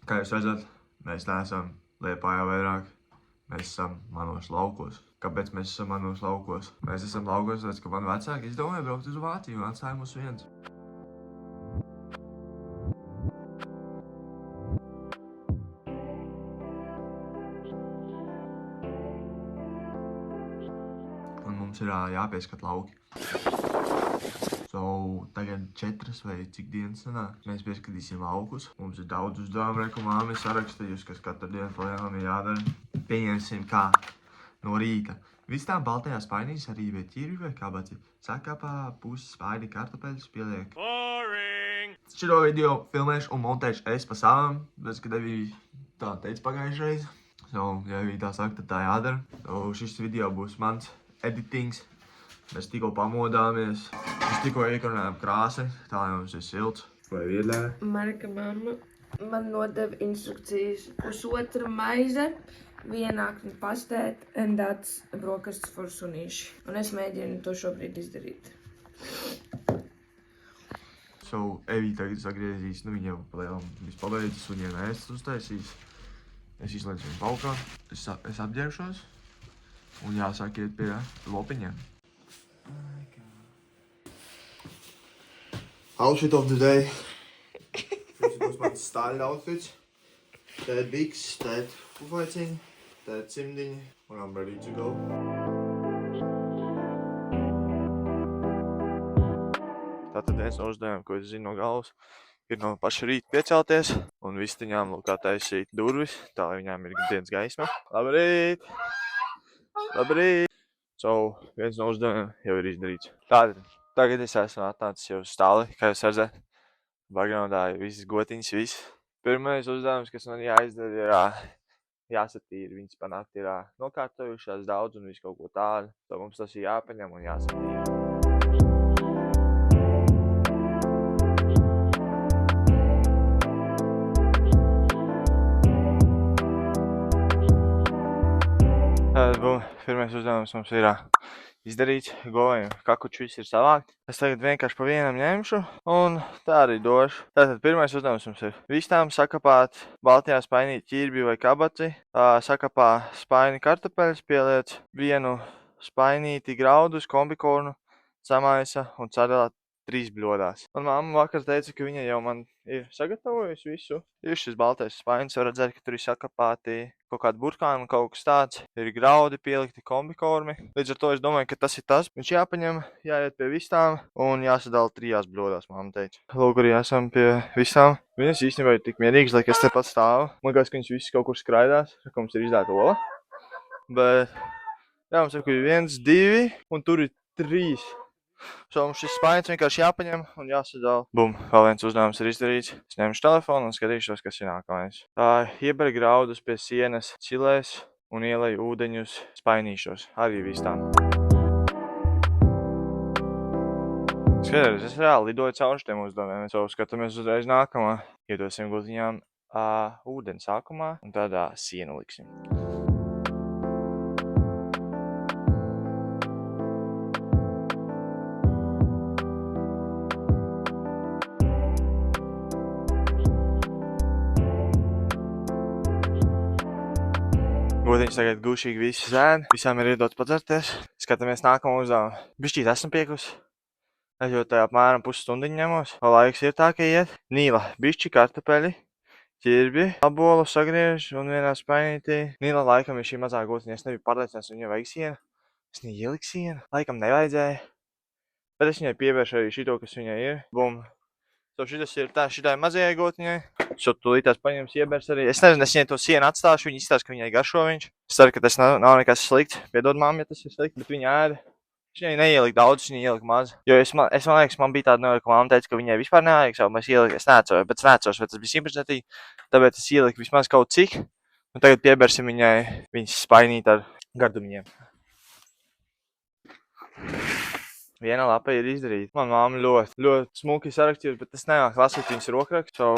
Kā jūs redzat, mēs neesam Liepājā vairāk. Mēs esam manos laukos. Kāpēc mēs esam manos laukos? Mēs esam laukos, tāpēc, ka man vecāki izdomāja braukt uz Vāciju un atstāja mūs viens. Un mums ir jāpieskat lauki. Tagad 4 vai cik dienas sanāk, mēs pieskatīsim laukus. Mums ir daudz uzdevumu, ko māma ir sarakstījusi, kas katru dienu palielam ir jādara. Pieņemsim kā no rīta. Visām baltajās spainīs arī vai ķirvi vai kabati. Sakapā pusi spaini kartupeļus pieliek. Boring! Šito video filmēšu un montēšu es pa savam, bet, kad Evī tā teica pagājušreiz. Ja Evī tā saka, tad tā jādara. Šis video būs mans editings. Mēs tikko pamodāmies. Mēs tikko iekarunājām krāsi, tā jums ir silts. Vai viedlē? Marka mamma man nodeva instrukcijas 1,5 maize, 1 akni pastēt and that's brokastis for sunīši. Un es mēģinu to šobrīd izdarīt. Evī tagad sagriezīs, viņa palielam vispabeidzis, suņiem ēstas uztaisīs. Es izlaidu viņu paukā, es apģēršos un jāsāk iet pie lopiņiem. Outfit of the day. Šis būs mans style outfits. Tēt biks, tēt pufaiciņi, tēt cimdiņi. Un I'm ready to go. Tātad viens no uzdevumiem, ko es zinu no galvas, ir no paša rīta piecelties un vistiņām lūk taisīt durvis, tā lai viņām ir dienas gaisma. Labrīt! Labrīt! Viens no uzdevumiem jau ir izdarīts. Tātad. Tagad es esmu atnācis jau uz stāli, kā jūs redzat. Backgroundā ir visas gotiņas, viss. Pirmais uzdevums, kas man jāizdara, ir jāsatīra. Viņas panākt ir nokārtojušās daudz un visu kaut ko tādu. Tad mums tas ir jāpaņem un jāsatīra. Pirmais uzdevums mums ir izdarīts, govējumi, kakuči viss ir savākt. Es tagad vienkārši pa vienam ņemšu un tā arī došu. Tātad pirmais uzdevums mums ir vistām sakapāt baltajā spainī ķirbi vai kabaci, sakapā spaini kartupeļus, pieliec 1 spainīti graudus, kombikornu, samaisa un sadalāt 3 bļodās. Un mamma vakar teica, ka viņa jau man ir sagatavojusi visu. Ir šis baltais spainis, var redzēt, ka tur ir sakapāti kaut kādi burkāni un kaut kas tāds. Ir graudi pielikti kombikormi. Līdz ar to es domāju, ka tas ir tas. Viņš jāpaņem, jāiet pie vistām un jāsadala 3 bļodās, mamma teica. Lūk, arī esam pie vistām. Viņas īstenībā ir tik mierīgas, lai es te pat stāvu. Man liekas, ka viņas visas kaut kur skraidās, ka mums ir izdēta ola. Bet, jā, mums ir 1, 2 un tur ir 3. Mums šis spainis vienkārši jāpaņem un jāsadala. Bum, vēl viens uzdevums ir izdarīts. Es ņemšu telefonu un skatīšos, kas ir nākamais. Ieber graudus pie sienas cilēs un ielej ūdeņus spainīšos. Arī vistām. Skaties, es reāli lidoju caur šiem uzdevumiem. Skatāmies uzreiz nākamā. Iedosim gultiņām ūdeni sākumā un tādā sienu liksim. Gultiņas tagad gušīgi visi zēni, visām ir iedots padzerties. Skatāmies nākamo uzdevumu. Bišķīt esmu piekusi. Es jau tā apmēram pusstundiņu ņemos. Laiks ir tā, ka iet. Nīla, bišķi kartupeļi, ķirbi, abolu sagriež un vienā spainītī. Nīla laikam ir šī mazā gultiņa. Es nebiju pārliecināts, viņai vajag sienu. Es neieliku sienu. Laikam nevajadzēja. Bet es viņai pievēršu arī šito, kas viņai ir. Bum. Šitas ir tā, šitai mazajai gotiņai. Šo tūlītās paņems iebērs arī. Es nezinu, es viņai to sienu atstāšu, viņa izstāsta, ka viņai garšo viņš. Es ceru, ka tas nav nekas slikts. Piedod mamma, ja tas ir slikti, bet viņa ēda. Es viņai neieliku daudz, viņa ieliku maz. Jo man liekas, man bija tāda nevar, ka mamma teica, ka viņai vispār nevajag savu. Es ieliku, es neatceros, bet es neatceros, vai tas bija 100%. Tāpēc es ieliku vismaz kaut cik. Un tagad piebērsim viņai viņas spainīt ar gardumiņiem. Viena lapa ir izdarīta. Man mamma ļoti smuki sarakstījusi, bet es nemāku lasīt viņas rokrakstu.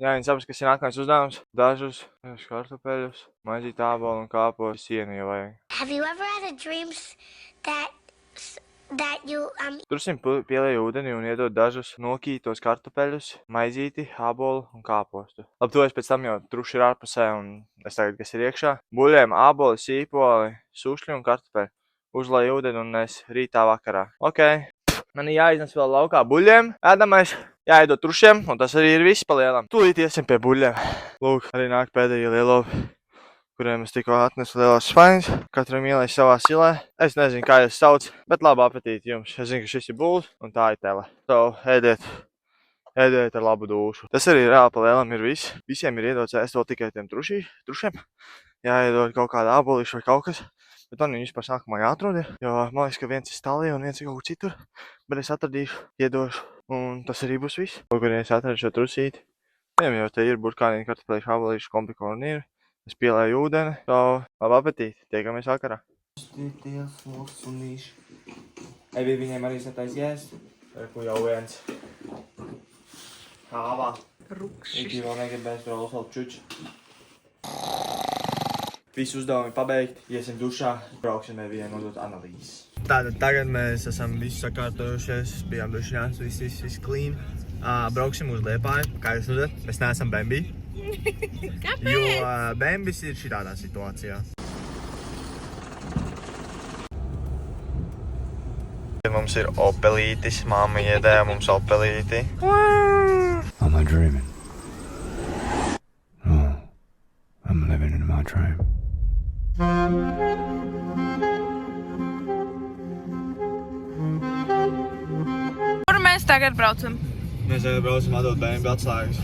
Jā, viņi saprast, kas ir nākamais uzdevums. Dažus kartupeļus, maizīt ābolu un kāpo sienu jau vajag. Have you ever had a dream that that you Drusim pielieju ūdeni un iedod dažus nokītos kartupeļus, maizīti, ābolu un kāpostu. Labi, to es pēc tam jau truši ir ārpusē un es tagad, kas ir iekšā. Buļļiem, āboli, sīpoli, sušļi un kartupeļi. Uzlēju ūdeni un es rītā vakarā. Ok. Man ir jāiznes vēl laukā buļļiem. Ēdamais jāiedod trušiem un tas arī ir viss pa lielam. Tūlīt iesim pie buļļiem. Lūk, arī nāk pēdējie lielopi, kuriem es tikko atnesu lielās spaiņas. Katram ielaiž savā silē. Es nezinu, kā jūs sauc, bet labu apetīti jums. Es zinu, ka šis ir bulls un tā ir tele. So, ēdiet ar labu dūšu. Tas arī reāli pa lielam ir viss. Visiem ir iedots ēst vēl tikai tiem trušiem. Jāiedod kaut kāda ābolīša vai kaut kas. Bet man viņi vispār sākumā jāatrod ir, jo man liekas, ka viens ir stālī un viens ir kaut kur citur. Bet es atradīšu, iedošu un tas arī būs viss. Kaut kur es atradu šo trusīti. Viņam jau te ir burkāniņi, kartupeļu, ābolīšu, kompikorni ir. Es pielēju ūdeni, so labu apetīti, tiekamies vakarā. Tie sunīši. Evi viņiem arī satais jēst, ko jau viens. Kāvā. Rukšis. Iki vēl negribēs vēl uzvalkt čuči. Visi uzdevumi pabeigti, iesim dušā, brauksim Evijai nodot analīzes. Tātad tagad mēs esam visu sakārtojušies, bijām dušņās, viss clean. Brauksim uz Liepāju, kā jūs redzat, mēs neesam Bambi. Kāpēc? Jo Bambis ir šitādā situācijā. Mums ir opelītis, mamma iedēja mums opelīti. Am I dreaming? No, I'm living in my dream. Kur mēs tagad braucam? Mēs tagad braucam atdot Bambi atslēgas.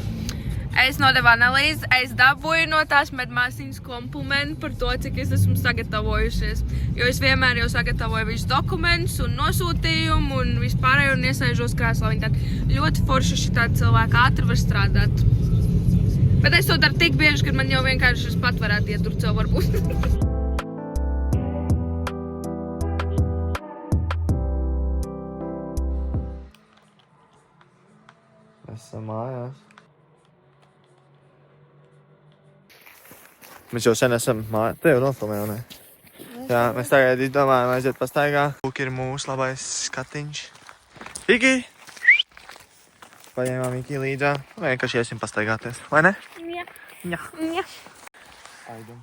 Es nodevu analīzi, es dabūju no tās medmāsiņas komplimentu par to, cik es esmu sagatavojušies. Jo es vienmēr jau sagatavoju visus dokumentus un nosūtījumu un vispārēju un iesēžos krēslā. Viņi tādi ļoti forši šitādi cilvēki ātri var strādāt. Bet es to daru tik bieži, ka man jau vienkārši es pat varētu iet tur ceļ varbūt. Mēs esam mājās. Mēs jau sen esam mājās. Te jau nofilmē, vai ne? Jā, mēs tagad izdomājam aiziet pastaigā. Lūk ir mūsu labais skatiņš. Iki! Paņēmām Iki līdzā. Vienkārši iesim pastaigāties, vai ne? Jā. Aidam.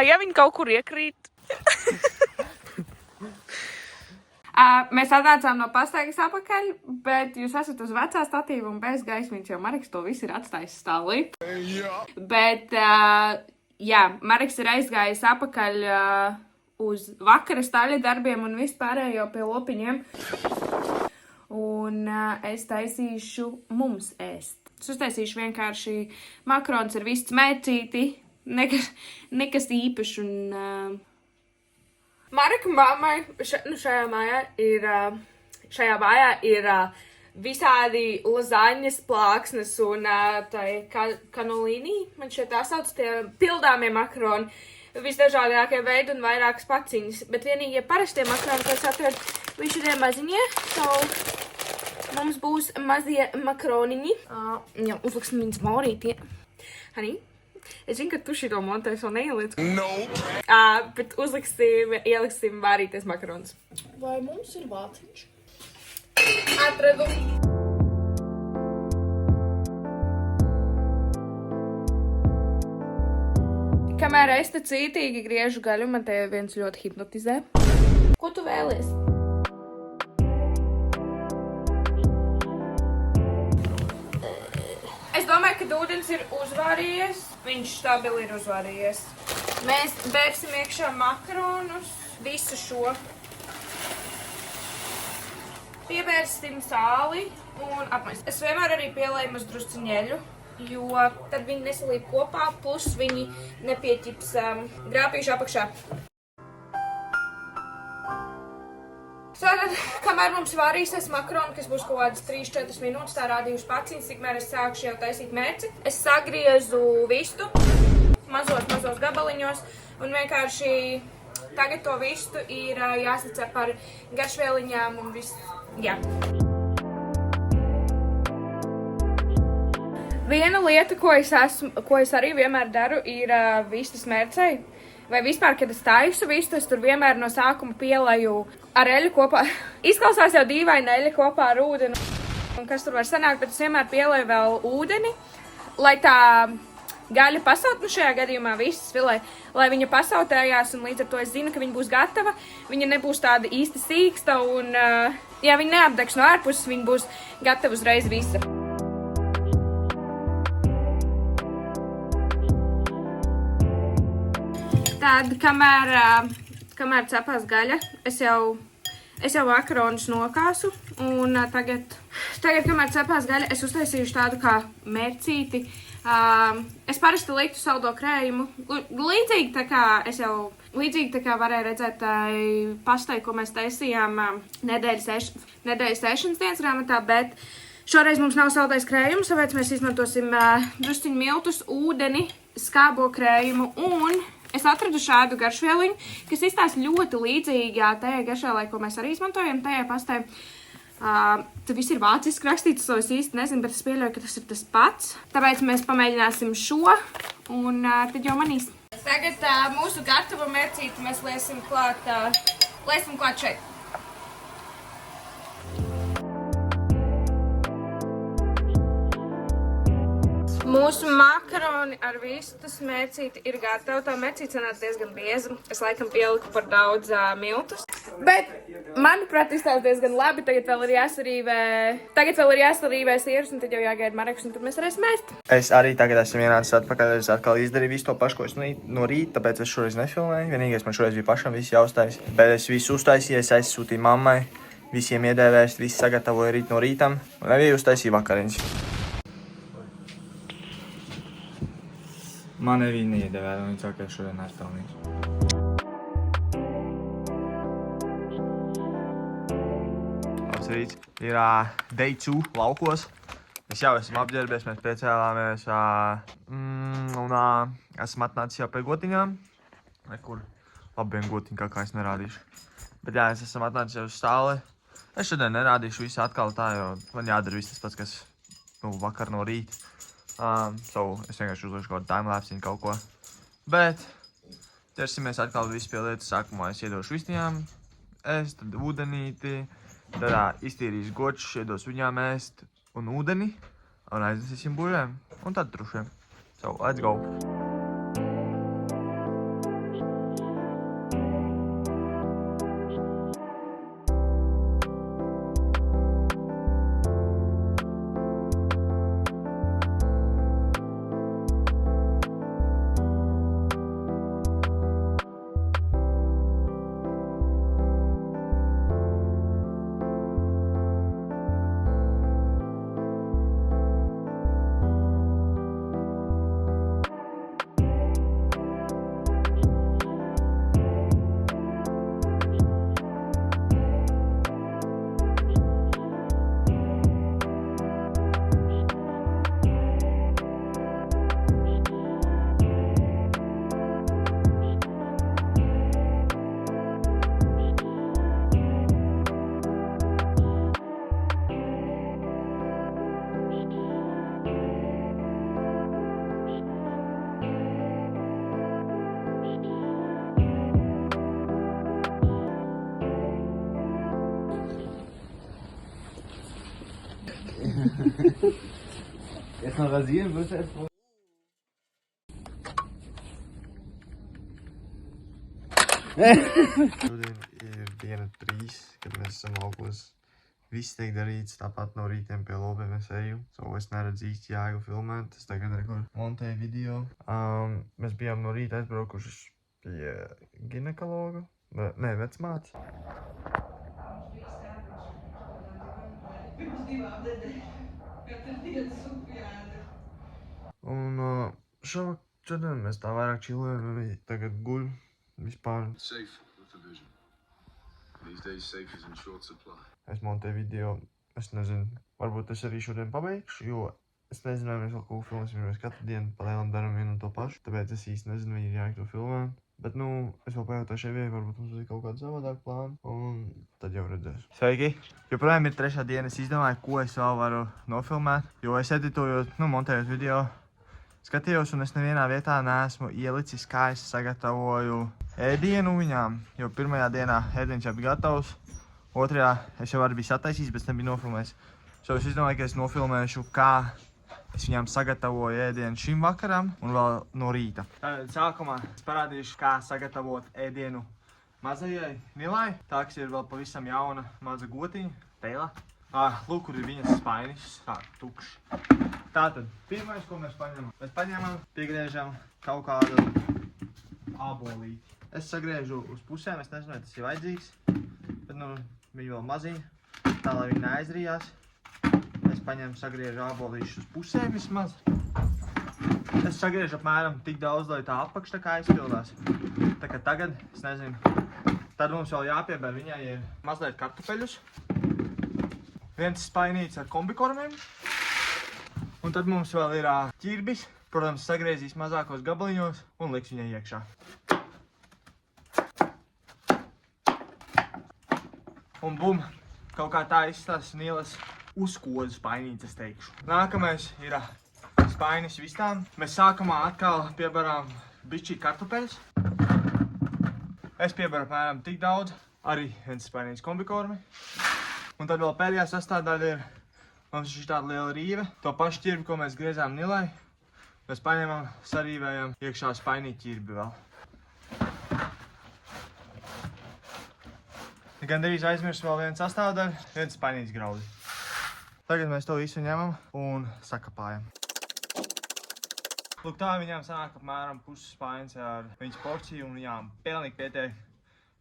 Ja viņi kaut kur iekrīt? Mēs atnācām no pastaigas apakaļ, bet jūs esat uz vecā statīva un bez gaismiņas, jo Mariks to visu ir atstājis stālī. Bet, jā, Mariks ir aizgājis apakaļ uz vakara staļa darbiem un vispārējo pie lopiņiem. Un es taisīšu mums ēst. Es uztaisīšu vienkārši makarons ar visu smēcīti, nekas īpaši un... Marika mammai šajā mājā ir visādi lazaņas, plāksnes un kanolīni. Man šeit tā sauc tie pildāmie makaroni. Visdažādākie veidi un vairākas paciņas. Bet vienīgie parastie makaroni, kas atrod visi tie maziņie. So, mums būs mazie makaroniņi. Jā, uzliksim viņas maurīti. Hani? Es zinu, ka tu šito montēs vēl neieliec. Nope. Bet ieliksim vārīties makaronus. Vai mums ir vāciņš? Atradu. Kamēr es te cītīgi griežu gaļu, man te viens ļoti hipnotizē. Ko tu vēlies? Es domāju, ka ūdens ir uzvārījies. Viņš stabili ir uzvārījies. Mēs bērsim iekšā makaronus, visu šo. Piebērsim sāli un apmaist. Es vienmēr arī pielēju maz drusciņeļu, jo tad viņi nesalīp kopā, plus viņi nepieķips grāpīšu apakšā. Tātad, kamēr mums vārīsies makaroni, kas būs kaut kādas 3-4 minūtes, tā rādījuši paciņas, tikmēr es sākušu jau taisīt mērci. Es sagriezu vistu mazos gabaliņos un vienkārši tagad to vistu ir jāsacep ar garšvieliņām un viss, jā. Viena lieta, ko es arī vienmēr daru, ir vistas mērcei. vai vispār, kad es taisu vistu, es tur vienmēr no sākuma pielaju ar eļu kopā. Izklausās jau dīvaini eļa kopā ar ūdeni, un kas tur var sanākt, bet es vienmēr pielaju vēl ūdeni, lai tā gaļa pasaut, nu šajā gadījumā visas filē, lai viņa pasautējās, un līdz ar to es zinu, ka viņa būs gatava, viņa nebūs tāda īsti sīksta, un, ja viņa neapdegs no ārpuses, viņa būs gatava uzreiz visa. Tad, kamēr cepās gaļa, es jau makaronus nokāsu, un tagad, kamēr cepās gaļa, es uztaisīšu tādu kā mērcīti. Es parasti liktu saldo krējumu, līdzīgi tā kā varēja redzēt pastai, ko mēs taisījām nedēļas ēšanas dienas grāmatā, bet šoreiz mums nav saldais krējums, tāpēc mēs izmantosim drusciņu miltus, ūdeni, skābo krējumu, un es atradu šādu garšvieliņu, kas izstāsta ļoti līdzīgā tajā garšvielai, ko mēs arī izmantojam tajā pastai. Tad viss ir vāciski rakstīts, to es īsti nezinu, bet es pieļauju, ka tas ir tas pats. Tāpēc mēs pamēģināsim šo, un tad jau manīs. Tagad mūsu gatavo mērcīti mēs liesim klāt šeit. Mūsu makaroni ar vistas mērcīti ir gatavi. Tā mērcīte sanāca diezgan bieza. Es laikam pieliku par daudz miltus. Bet, manuprāt, izstāsta diezgan labi. Tagad vēl ir jāsarīvē sieras, un tad jau jāgaida mareks, un tad mēs varēsim ēst. Es arī tagad esmu ienācis atpakaļ. Es atkal izdarīju visu to pašu, ko es no rīta, tāpēc es šoreiz nefilmēju. Vienīgais man šoreiz bija pašam viss jāuztais. Bet es visu uztaisīju, es aizsūtīju mammai. Visiem iedēvēst, visi sagatavoju rīt no rītam. Un arī uztaisīju vakariņas. Man arī neiedēvēja, un viņi saka, ka es šodien aizpelnīšu. Labs rīts. Ir day 2 laukos. Mēs jau esam apģērbies, mēs piecēlāmies un esam atnācis jau pie gotiņām. Kur labiem gotiņ kā es nerādīšu. Bet jā, es esam atnācis jau uz stāli. Es šodien nerādīšu visu atkal tā, jo man jādara viss tas pats, kas vakar no rīta. Es vienkārši uzliešu kaut kādu timelapsiņu kaut ko. Bet ķersimies atkal visu pie lietas. Sākumā es iedošu visņām ēst, tad ūdenīti, tad iztīrīšu gočus, iedos viņām ēst un ūdeni, un aiznesīsim buļļiem, un tad trušiem. So, let's go! Erst mal rasieren, wird erst mal. Šodien ir diena 3, kad mēs esam laukos. Viss tiek darīts tāpat no rītiem pie lobiem es eju. Es neredzu īsti jēgu filmēt. Es tagad montēju video. Mēs bijām no rīta aizbraukuši pie ginekologa. Nē, vecmātes. Un šodien mēs tā vairāk čilējam, viņi tagad guļ vispār. Safe with the vision. These days safe is in short supply. Es montēju video, es nezinu, varbūt es arī šodien pabeigšu, jo es nezinu, vai mēs vēl kaut ko filmēsim, jo mēs katru dienu palēlam daram vienu un to pašu. Tāpēc es īsti nezinu, vai ir jāiek to filmēt. Bet, es vēl pajautāšu Evijai, varbūt mums ir kaut kāda savādāka plāna, un tad jau redzēšu. Sveiki! Joprojām ir 3. diena, es izdomāju, ko es vēl varu nofilmēt, jo es editojot, montējot video, skatījos, un es nevienā vietā neesmu ielicis, kā es sagatavoju ēdienu viņām, jo pirmajā dienā ēdiens jau bija gatavs, otrajā es jau arī biju sataisījis, bet es nebiju nofilmējis. So es izdomāju, ka es nofilmēšu, kā es viņām sagatavoju ēdienu šim vakaram un vēl no rīta. Tātad sākumā es parādīšu, kā sagatavot ēdienu mazajai Nilai. Tā, kas ir vēl pavisam jauna maza gotiņa, Teila. Lūk, kur ir viņas spainis, tā, tukšs. Tātad, pirmais, ko mēs paņemam. Mēs paņemam, piegriežam kaut kādu ābolīti. Es sagriežu uz pusēm, es nezinu, vai tas ir vajadzīgs, bet nu, viņi vēl maziņi, tā, lai viņi neaizrījās. Es paņemu, sagriežu ābolīšus uz pusēm vismaz. Es sagriežu apmēram tik daudz, lai tā apakš tā kā aizpildās. Tā kā tagad, es nezinu, tad mums vēl jāpieber viņai ir mazliet kartupeļus. Viens spainīts ar kombikormiem. Un tad mums vēl ir ķirbis. Protams, sagriezīs mazākos gabaliņos un liks viņai iekšā. Un bum, kaut kā tā izstās Nilas uzkodu spainīts, es teikšu. Nākamais ir spainis vistām. Mēs sākumā atkal piebarām bišķī kartupeļus. Es piebaru apmēram tik daudz. Arī viens spainīts kombikormi. Un tad vēl pēdējā sastāvdaļa ir mums šī tāda liela rīve. To pašu ķirbi, ko mēs griezām Nilai, mēs paņemam, sarīvējam iekšā spainīt ķirbi vēl. Gandrīz aizmirsu vēl vienu sastāvdaļu, viens spainīts graudi. Tagad mēs to visu ņemam un sakapājam. Lūk, tā viņām sanāk apmēram puses spainis ar viņas porciju un viņām pilnīgi pietiek.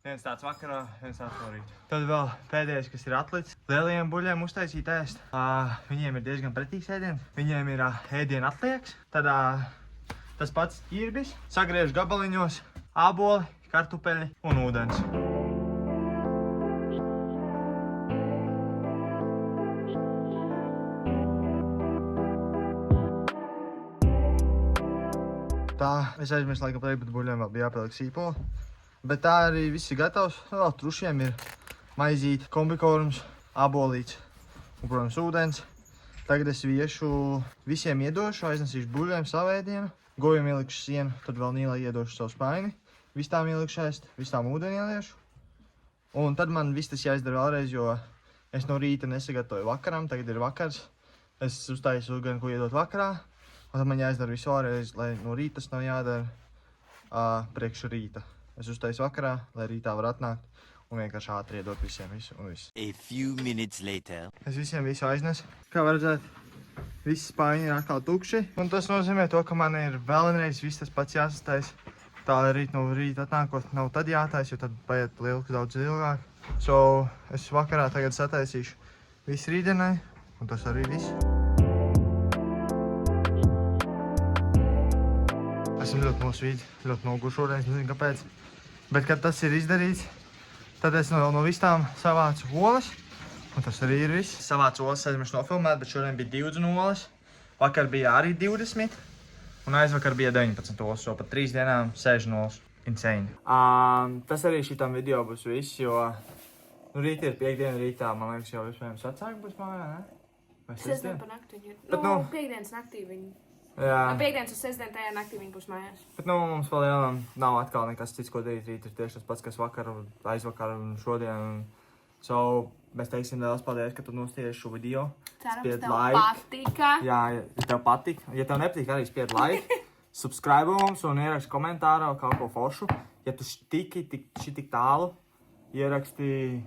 Viens tāds vakarā, viens tāds no rīta. Tad vēl pēdējais, kas ir atlicis. Lielajiem buļļiem uztaisīt ēst. Viņiem ir diezgan pretīgs ēdiens. Viņiem ir ēdiena atlieks. Tad tas pats ķirbis. Sagriež gabaliņos āboli, kartupeļi un ūdens. Tā, es aizmirsu laikam pateikt, bet buļļiem vēl bija jāpieliek sīpola. Bet tā arī viss ir gatavs. Vēl trušiem ir maizīte, kombikorms, ābolīts un, protams, ūdens. Tagad es viešu visiem iedošu, aiznesīšu buļļiem savu ēdienu. Goviem ielikšu sienu, tad vēl Nīlai iedošu savu spaini. Vistām ielikšu ēst, vistām ūdeni ieliešu. Un tad man viss tas jāizdara vēlreiz, jo es no rīta nesagatavoju vakaram, tagad ir vakars. Es uztaisu gan ko iedot vakarā, un tad man jāizdara visu vēlreiz, lai no rīta tas nav jādara priekš rīta. Es uztaisu vakarā, lai rītā var atnākt un vienkārši ātri iedot visiem visu un visu. A few minutes later. Es visiem visu aiznesu. Kā var redzēt, visi spaiņi ir atkal tukši. Un tas nozīmē to, ka man ir vēlreiz viss tas pats jāsastais. Tā, lai rīt no rīta atnākot nav tad jātais, jo tad paiet lielāks daudz ilgāk. So, es vakarā tagad sataisīšu visu rītdienai un tas arī viss. Esmu ļoti nosvīts, ļoti noguris šoreiz, nezinu kāpēc. Bet, kad tas ir izdarīts, tad es no vistām savācu olas. Un tas arī ir viss. Savācu olas aizmirsu nofilmēt, bet šodien bija 20 olas. Vakar bija arī 20. Un aizvakar bija 19 olas, jo pat 3 dienām 60 olas. Insane. Tas arī šitam video būs viss, jo rīt ir piekdiena rītā, man liekas, jau vispējams vecāki būs mājā, ne? Vai Sestdien pa nakti viņi ir. Bet, Nu, piekdienas naktī viņi. Jā. Piekdienas uz sestdien tajā naktī viņi būs mājās. Bet nu, mums vēl jānām nav atkal nekas cits, ko darīt rīt. Ir tieši tas pats, kas vakar, aizvakar un šodien. So, mēs teiksim liels paldies, ka tu nostieši šo video. Cerams, Spied tev like. patika. Jā, ja tev patik. Ja tev nepatīk, arī spied like. Subscribe mums un ieraksti komentārā kaut ko foršu. Ja tu tiki tik tālu, ieraksti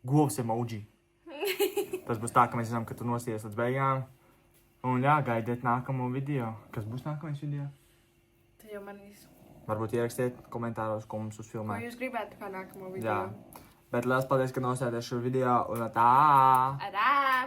govs emoji. Tas būs tā, ka mēs zinām, ka tu nostieši līdz beigām. Un jā, gaidiet nākamo video. Kas būs nākamais video? Tad jau manīs. Varbūt ierakstiet komentāros, ko mums uzfilmē. Ko jūs gribētu kā nākamo video? Jā. Bet liels paldies, ka nostājāties šo video un tā! Arā!